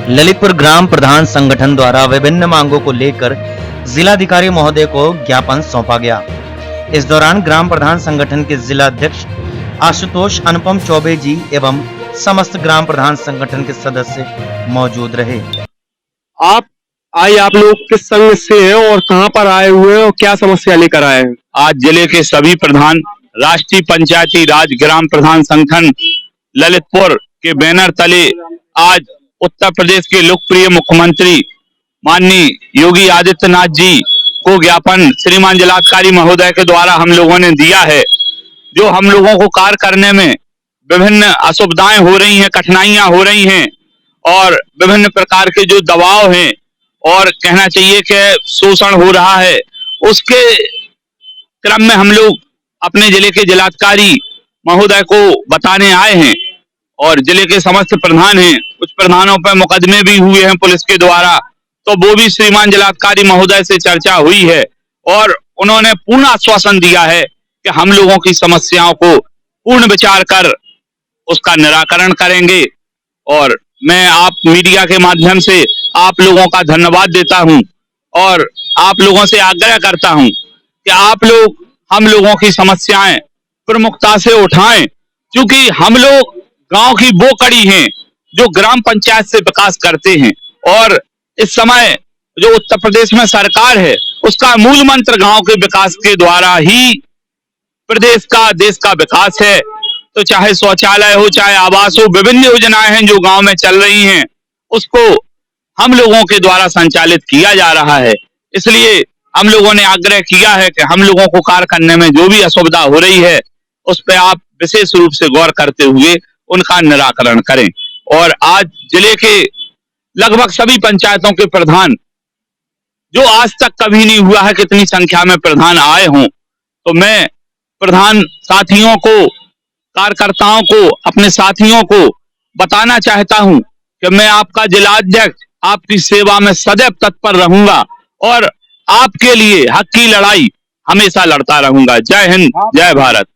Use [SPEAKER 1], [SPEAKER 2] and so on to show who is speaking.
[SPEAKER 1] ललितपुर ग्राम प्रधान संगठन द्वारा विभिन्न मांगों को लेकर जिलाधिकारी महोदय को ज्ञापन सौंपा गया। इस दौरान ग्राम प्रधान संगठन के जिला अध्यक्ष आशुतोष अनुपम चौबे जी एवं समस्त ग्राम प्रधान संगठन के सदस्य मौजूद रहे।
[SPEAKER 2] आप लोग किस संघ से हैं और कहां पर आए हुए हैं और क्या समस्या लेकर आए हैं?
[SPEAKER 3] आज जिले के सभी प्रधान राष्ट्रीय पंचायती राज ग्राम प्रधान संगठन ललितपुर के बैनर तले आज उत्तर प्रदेश के लोकप्रिय मुख्यमंत्री माननीय योगी आदित्यनाथ जी को ज्ञापन श्रीमान जिलाधिकारी महोदय के द्वारा हम लोगों ने दिया है। जो हम लोगों को कार्य करने में विभिन्न असुविधाएं हो रही हैं, कठिनाइयां हो रही हैं और विभिन्न प्रकार के जो दबाव हैं और कहना चाहिए कि शोषण हो रहा है, उसके क्रम में हम लोग अपने जिले के जिलाधिकारी महोदय को बताने आए हैं और जिले के समस्त प्रधान हैं, कुछ प्रधानों पर मुकदमे भी हुए हैं पुलिस के द्वारा, तो वो भी श्रीमान जिलाधिकारी महोदय से चर्चा हुई है और उन्होंने पूर्ण आश्वासन दिया है कि हम लोगों की समस्याओं को पूर्ण विचार कर उसका निराकरण करेंगे। और मैं आप मीडिया के माध्यम से आप लोगों का धन्यवाद देता हूं और आप लोगों से आग्रह करता हूं कि आप लोग हम लोगों की समस्याएं प्रमुखता से उठाएं, क्योंकि हम लोग गांव की वो कड़ी हैं जो ग्राम पंचायत से विकास करते हैं और इस समय जो उत्तर प्रदेश में सरकार है उसका मूल मंत्र गांव के विकास के द्वारा ही प्रदेश का देश का विकास है। तो चाहे शौचालय हो, चाहे आवास हो, विभिन्न योजनाएं हैं जो गांव में चल रही हैं, उसको हम लोगों के द्वारा संचालित किया जा रहा है। इसलिए हम लोगों ने आग्रह किया है कि हम लोगों को कार्य करने में जो भी असुविधा हो रही है उस पर आप विशेष रूप से गौर करते हुए उनका निराकरण करें। और आज जिले के लगभग सभी पंचायतों के प्रधान, जो आज तक कभी नहीं हुआ है कितनी संख्या में प्रधान आए हों, तो मैं प्रधान साथियों को, कार्यकर्ताओं को, अपने साथियों को बताना चाहता हूं कि मैं आपका जिलाध्यक्ष आपकी सेवा में सदैव तत्पर रहूंगा और आपके लिए हक की लड़ाई हमेशा लड़ता रहूंगा। जय हिंद, जय भारत।